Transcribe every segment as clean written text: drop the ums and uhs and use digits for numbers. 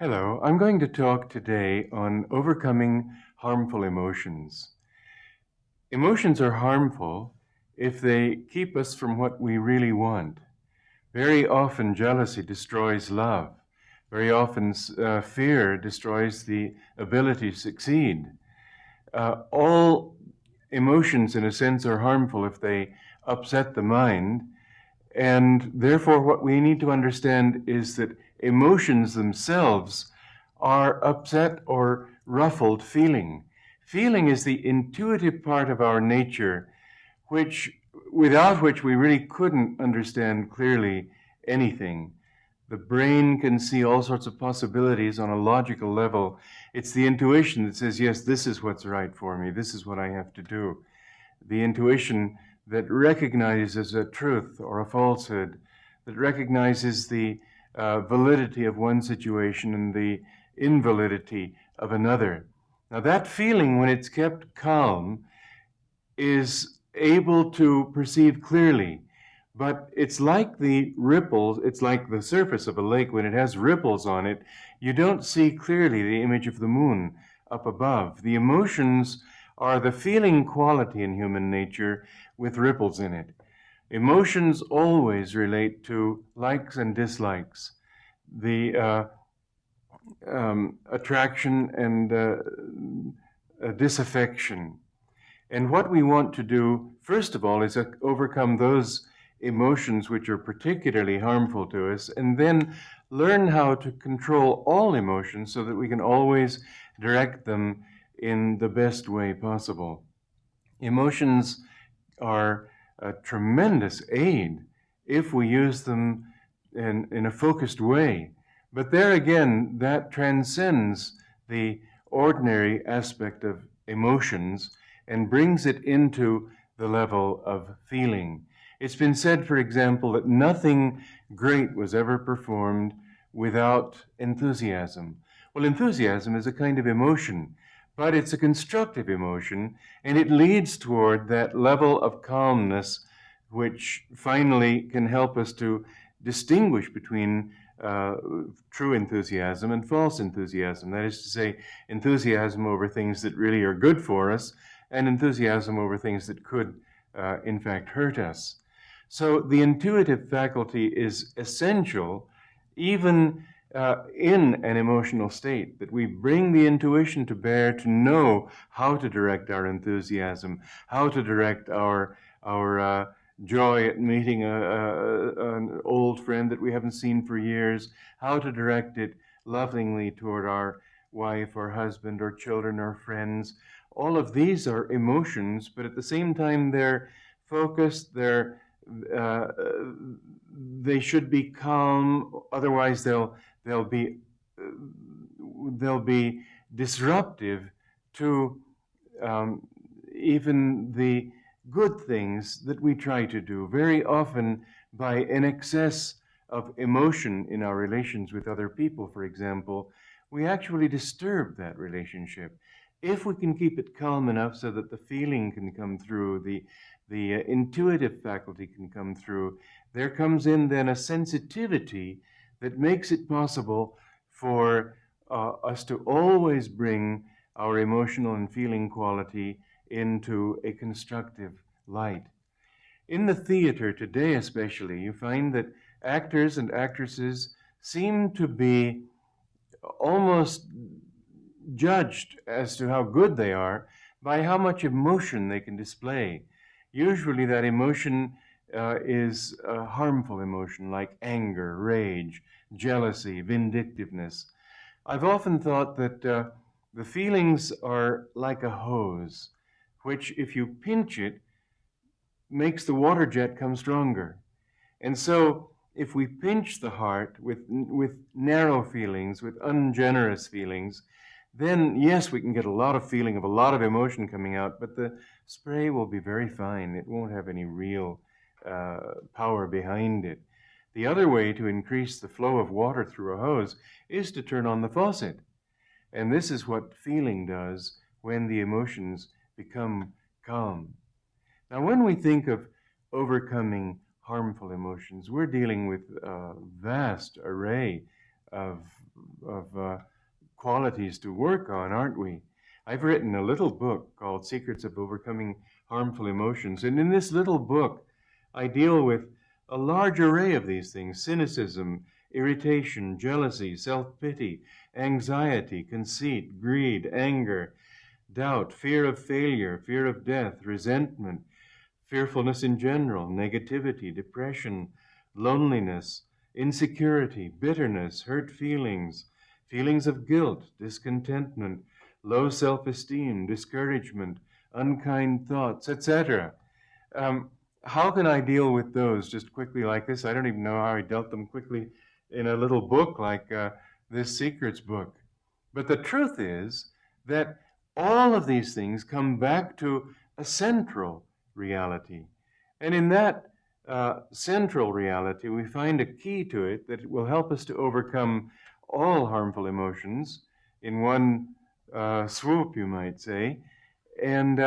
Hello, I'm going to talk today on overcoming harmful emotions. Emotions are harmful if they keep us from what we really want. Very often, jealousy destroys love. Very often, fear destroys the ability to succeed. All emotions, in a sense, are harmful if they upset the mind. And therefore, what we need to understand is that emotions themselves are upset or ruffled feeling. Feeling is the intuitive part of our nature, without which we really couldn't understand clearly anything. The brain can see all sorts of possibilities on a logical level. It's the intuition that says, yes, this is what's right for me. This is what I have to do. The intuition that recognizes a truth or a falsehood, that recognizes the validity of one situation and the invalidity of another. Now, that feeling, when it's kept calm, is able to perceive clearly. But it's like the ripples, it's like the surface of a lake when it has ripples on it. You don't see clearly the image of the moon up above. The emotions are the feeling quality in human nature with ripples in it. Emotions always relate to likes and dislikes, the attraction and disaffection. And what we want to do, first of all, is overcome those emotions which are particularly harmful to us, and then learn how to control all emotions so that we can always direct them in the best way possible. Emotions are a tremendous aid if we use them in a focused way. But there again, that transcends the ordinary aspect of emotions and brings it into the level of feeling. It's been said, for example, that nothing great was ever performed without enthusiasm. Well, enthusiasm is a kind of emotion, but it's a constructive emotion, and it leads toward that level of calmness which finally can help us to distinguish between true enthusiasm and false enthusiasm. That is to say, enthusiasm over things that really are good for us, and enthusiasm over things that could, in fact, hurt us. So the intuitive faculty is essential even in an emotional state, that we bring the intuition to bear to know how to direct our enthusiasm, how to direct our joy at meeting an old friend that we haven't seen for years, how to direct it lovingly toward our wife or husband or children or friends. All of these are emotions, but at the same time they're focused, they should be calm, otherwise they'll be disruptive to even the good things that we try to do. Very often, by an excess of emotion in our relations with other people, for example, we actually disturb that relationship. If we can keep it calm enough so that the feeling can come through, the intuitive faculty can come through, there comes in then a sensitivity that makes it possible for us to always bring our emotional and feeling quality into a constructive light. In the theater today especially, you find that actors and actresses seem to be almost judged as to how good they are by how much emotion they can display. Usually that emotion is a harmful emotion like anger, rage, jealousy, vindictiveness. I've often thought that the feelings are like a hose, which if you pinch it, makes the water jet come stronger. And so if we pinch the heart with narrow feelings, with ungenerous feelings, then yes, we can get a lot of feeling of a lot of emotion coming out, but the spray will be very fine. It won't have any real power behind it. The other way to increase the flow of water through a hose is to turn on the faucet. And this is what feeling does when the emotions become calm. Now, when we think of overcoming harmful emotions, we're dealing with a vast array of qualities to work on, aren't we? I've written a little book called Secrets of Overcoming Harmful Emotions, and in this little book, I deal with a large array of these things: cynicism, irritation, jealousy, self-pity, anxiety, conceit, greed, anger, doubt, fear of failure, fear of death, resentment, fearfulness in general, negativity, depression, loneliness, insecurity, bitterness, hurt feelings, feelings of guilt, discontentment, low self-esteem, discouragement, unkind thoughts, etc. How can I deal with those just quickly like this? I don't even know how I dealt them quickly in a little book like this Secrets book. But the truth is that all of these things come back to a central reality. And in that central reality, we find a key to it that will help us to overcome all harmful emotions in one swoop, you might say, and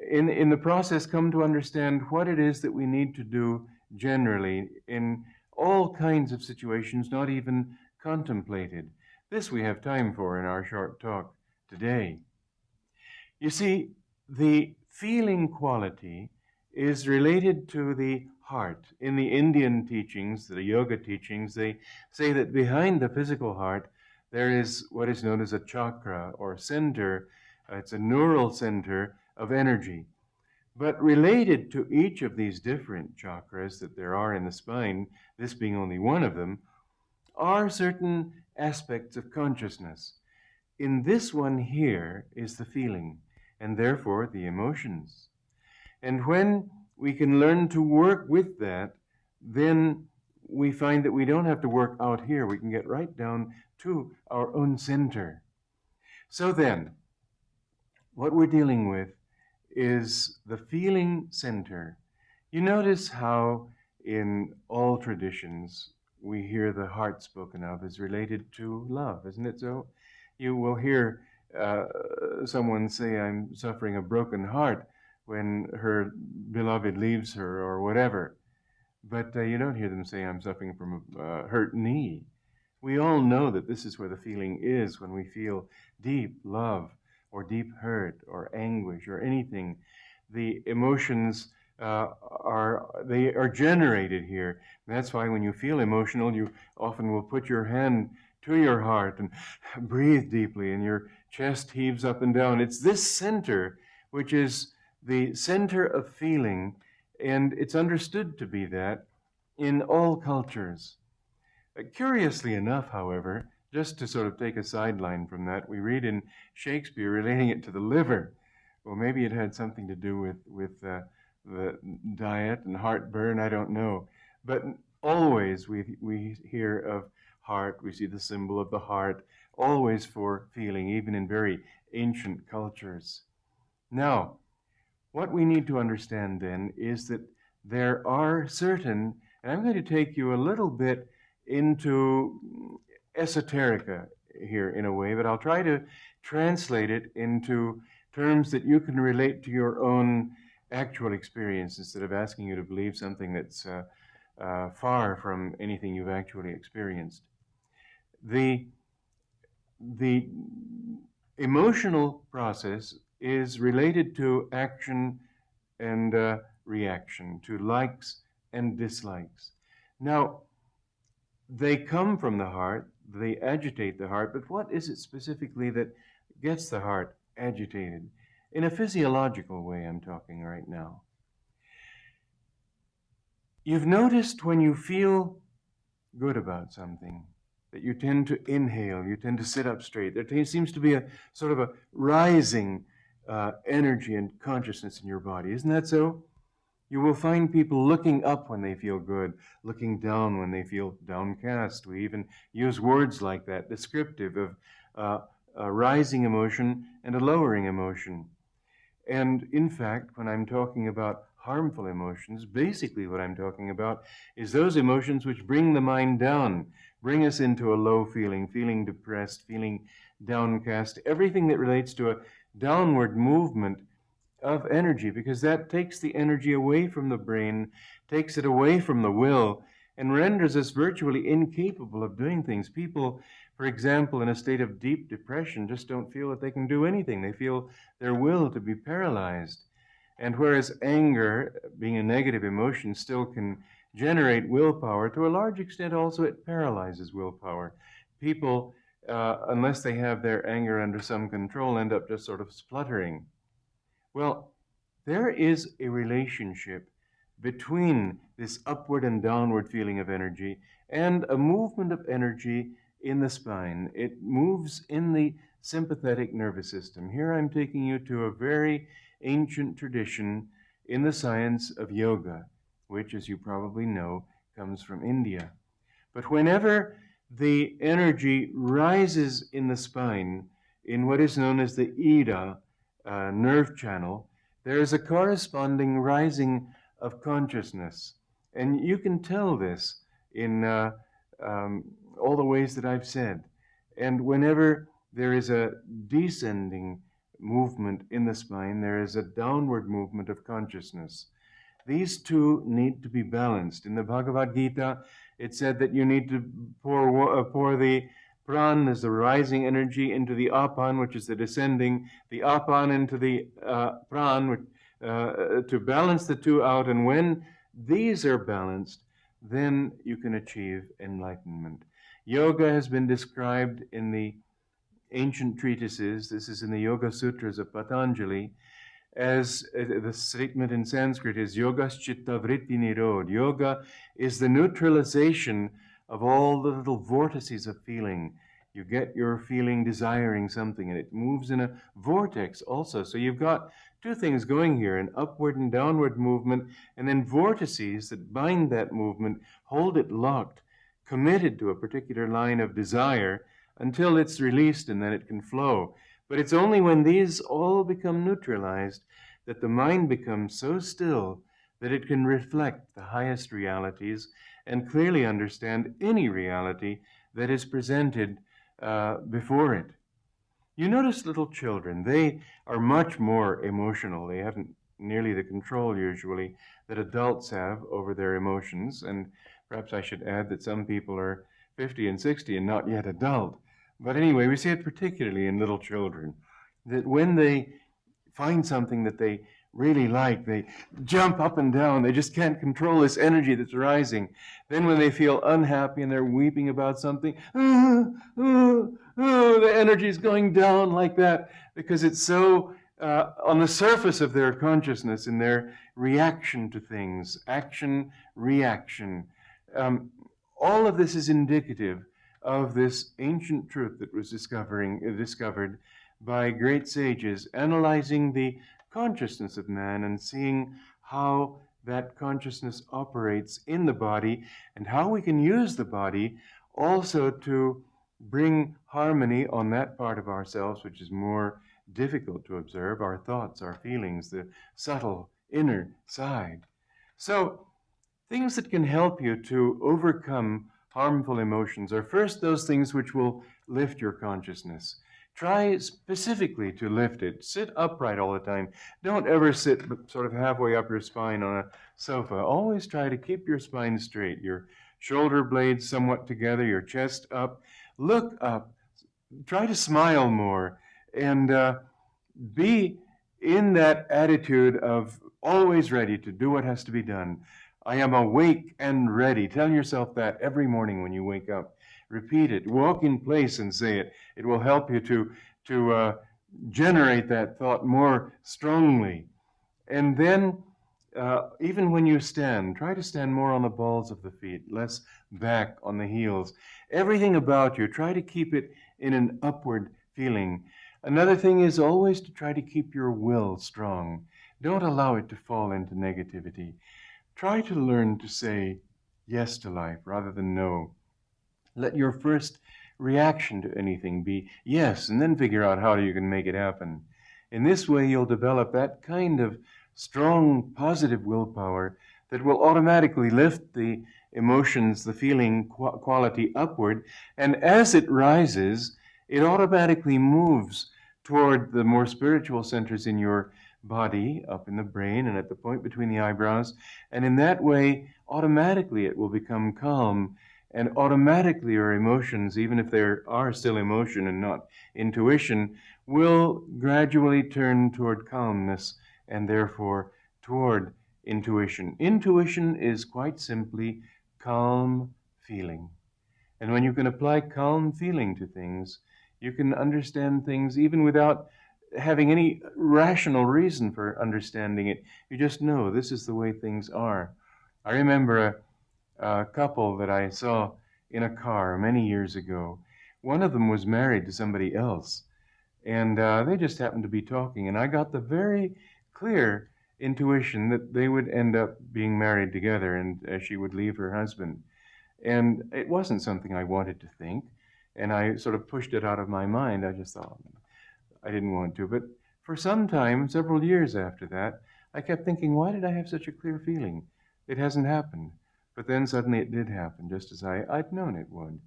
in the process come to understand what it is that we need to do generally in all kinds of situations not even contemplated. This we have time for in our short talk today. You see, the feeling quality is related to the heart. In the Indian teachings, the yoga teachings, they say that behind the physical heart there is what is known as a chakra or center. It's a neural center of energy. But related to each of these different chakras that there are in the spine, this being only one of them, are certain aspects of consciousness. In this one here is the feeling, and therefore the emotions. And when we can learn to work with that, then we find that we don't have to work out here. We can get right down to our own center. So then, what we're dealing with is the feeling center. You notice how in all traditions we hear the heart spoken of as related to love, isn't it so? You will hear someone say, I'm suffering a broken heart when her beloved leaves her or whatever. But you don't hear them say, I'm suffering from a hurt knee. We all know that this is where the feeling is when we feel deep love or deep hurt or anguish or anything. The emotions are generated here. And that's why when you feel emotional, you often will put your hand to your heart and breathe deeply, and your chest heaves up and down. It's this center which is the center of feeling, and it's understood to be that in all cultures. Curiously enough, however, just to sort of take a sideline from that, we read in Shakespeare relating it to the liver. Well, maybe it had something to do with the diet and heartburn, I don't know. But always we hear of heart, we see the symbol of the heart, always for feeling, even in very ancient cultures. Now, what we need to understand then is that there are certain, and I'm going to take you a little bit into esoterica here in a way, but I'll try to translate it into terms that you can relate to your own actual experience instead of asking you to believe something that's far from anything you've actually experienced. The emotional process is related to action and reaction, to likes and dislikes. Now, they come from the heart, they agitate the heart, but what is it specifically that gets the heart agitated? In a physiological way, I'm talking right now. You've noticed when you feel good about something, that you tend to inhale, you tend to sit up straight. There seems to be a sort of a rising energy and consciousness in your body. Isn't that so? You will find people looking up when they feel good, looking down when they feel downcast. We even use words like that, descriptive of a rising emotion and a lowering emotion. And in fact, when I'm talking about harmful emotions, basically what I'm talking about is those emotions which bring the mind down, bring us into a low feeling, feeling depressed, feeling downcast, everything that relates to a downward movement of energy, because that takes the energy away from the brain, takes it away from the will, and renders us virtually incapable of doing things. People, for example, in a state of deep depression, just don't feel that they can do anything. They feel their will to be paralyzed. And whereas anger, being a negative emotion, still can generate willpower, to a large extent also it paralyzes willpower. People, unless they have their anger under some control, end up just sort of spluttering. Well, there is a relationship between this upward and downward feeling of energy and a movement of energy in the spine. It moves in the sympathetic nervous system. Here I'm taking you to a very ancient tradition in the science of yoga, which, as you probably know, comes from India. But whenever the energy rises in the spine, in what is known as the Ida nerve channel, there is a corresponding rising of consciousness. And you can tell this in all the ways that I've said. And whenever there is a descending movement in the spine, there is a downward movement of consciousness. These two need to be balanced. In the Bhagavad Gita, it said that you need to pour the pran, as the rising energy, into the apan, which is the descending, the apan into the pran, to balance the two out. And when these are balanced, then you can achieve enlightenment. Yoga has been described in the ancient treatises, this is in the Yoga Sutras of Patanjali, as the statement in Sanskrit is yogas chitta vritti nirod. Yoga is the neutralization of all the little vortices of feeling. You get your feeling desiring something, and it moves in a vortex also. So you've got two things going here, an upward and downward movement, and then vortices that bind that movement, hold it locked, committed to a particular line of desire until it's released, and then it can flow. But it's only when these all become neutralized that the mind becomes so still that it can reflect the highest realities and clearly understand any reality that is presented before it. You notice little children, they are much more emotional. They haven't nearly the control usually that adults have over their emotions. And perhaps I should add that some people are 50 and 60 and not yet adult. But anyway, we see it particularly in little children, that when they find something that they really like, they jump up and down. They just can't control this energy that's rising. Then when they feel unhappy and they're weeping about something, the energy is going down like that because it's so on the surface of their consciousness in their reaction to things, action, reaction. All of this is indicative of this ancient truth that was discovered by great sages, analyzing the consciousness of man and seeing how that consciousness operates in the body and how we can use the body also to bring harmony on that part of ourselves which is more difficult to observe, our thoughts, our feelings, the subtle inner side. So things that can help you to overcome harmful emotions are first those things which will lift your consciousness. Try specifically to lift it. Sit upright all the time. Don't ever sit sort of halfway up your spine on a sofa. Always try to keep your spine straight, your shoulder blades somewhat together, your chest up. Look up. Try to smile more and be in that attitude of always ready to do what has to be done. I am awake and ready. Tell yourself that every morning when you wake up. Repeat it. Walk in place and say it. It will help you to generate that thought more strongly. And then, even when you stand, try to stand more on the balls of the feet, less back on the heels. Everything about you, try to keep it in an upward feeling. Another thing is always to try to keep your will strong. Don't allow it to fall into negativity. Try to learn to say yes to life rather than no. Let your first reaction to anything be yes, and then figure out how you can make it happen. In this way, you'll develop that kind of strong, positive willpower that will automatically lift the emotions, the feeling quality upward, and as it rises, it automatically moves toward the more spiritual centers in your body, up in the brain and at the point between the eyebrows. And in that way, automatically it will become calm. And automatically your emotions, even if there are still emotion and not intuition, will gradually turn toward calmness and therefore toward intuition. Intuition is quite simply calm feeling. And when you can apply calm feeling to things, you can understand things even without having any rational reason for understanding it. You just know this is the way things are. I remember a couple that I saw in a car many years ago. One of them was married to somebody else, and they just happened to be talking, and I got the very clear intuition that they would end up being married together, and she would leave her husband. And it wasn't something I wanted to think, and I sort of pushed it out of my mind. I just thought I didn't want to. But for some time, several years after that, I kept thinking, why did I have such a clear feeling? It hasn't happened. But then suddenly it did happen, just as I'd known it would.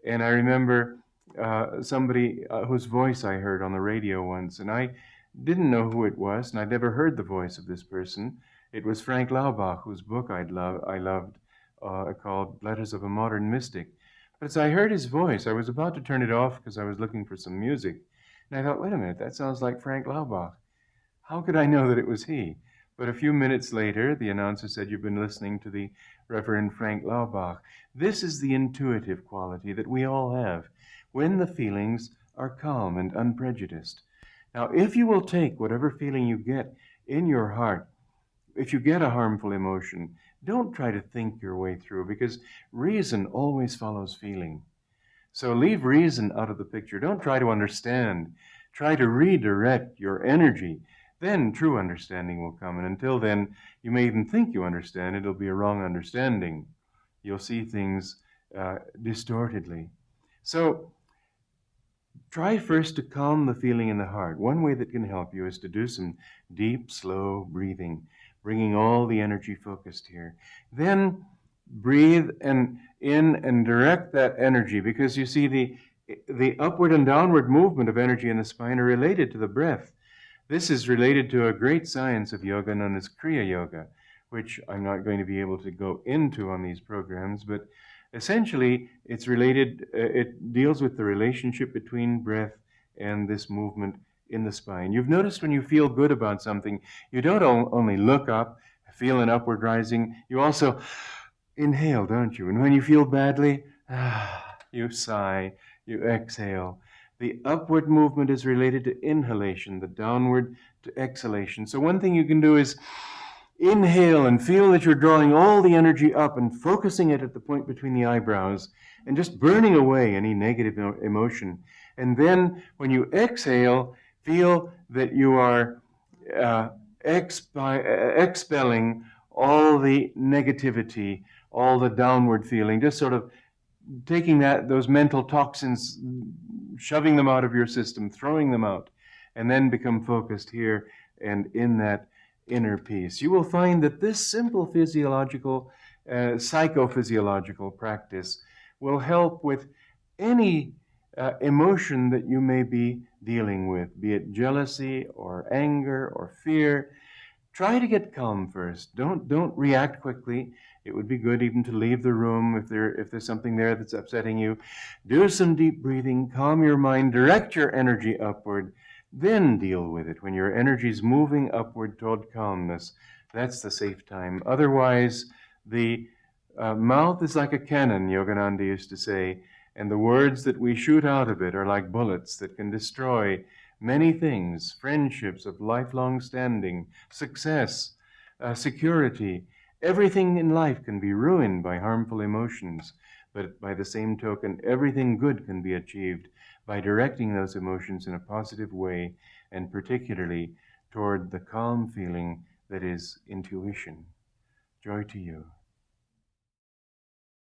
And I remember somebody whose voice I heard on the radio once, and I didn't know who it was, and I'd never heard the voice of this person. It was Frank Laubach, whose book I loved, called Letters of a Modern Mystic. But as I heard his voice, I was about to turn it off because I was looking for some music. And I thought, wait a minute, that sounds like Frank Laubach. How could I know that it was he? But a few minutes later, the announcer said, you've been listening to the Reverend Frank Laubach. This is the intuitive quality that we all have when the feelings are calm and unprejudiced. Now, if you will take whatever feeling you get in your heart, if you get a harmful emotion, don't try to think your way through, because reason always follows feeling. So leave reason out of the picture. Don't try to understand. Try to redirect your energy. Then true understanding will come. And until then, you may even think you understand. It'll be a wrong understanding. You'll see things distortedly. So try first to calm the feeling in the heart. One way that can help you is to do some deep, slow breathing, bringing all the energy focused here. Then breathe in and direct that energy, because you see the upward and downward movement of energy in the spine are related to the breath. This is related to a great science of yoga known as Kriya Yoga, which I'm not going to be able to go into on these programs, but essentially it's related, it deals with the relationship between breath and this movement in the spine. You've noticed when you feel good about something, you don't only look up, feel an upward rising, you also inhale, don't you? And when you feel badly, you sigh, you exhale. The upward movement is related to inhalation, the downward to exhalation. So one thing you can do is inhale and feel that you're drawing all the energy up and focusing it at the point between the eyebrows and just burning away any negative emotion. And then when you exhale, feel that you are expelling all the negativity, all the downward feeling, just sort of taking those mental toxins, shoving them out of your system, throwing them out, and then become focused here and in that inner peace. You will find that this simple physiological, psychophysiological practice will help with any emotion that you may be dealing with, be it jealousy or anger or fear. Try to get calm first. Don't react quickly. It would be good even to leave the room if there's something there that's upsetting you. Do some deep breathing, calm your mind, direct your energy upward, then deal with it. When your energy's moving upward toward calmness, that's the safe time. Otherwise, the mouth is like a cannon, Yogananda used to say, and the words that we shoot out of it are like bullets that can destroy many things, friendships of lifelong standing, success, security. Everything in life can be ruined by harmful emotions, but by the same token, everything good can be achieved by directing those emotions in a positive way, and particularly toward the calm feeling that is intuition. Joy to you.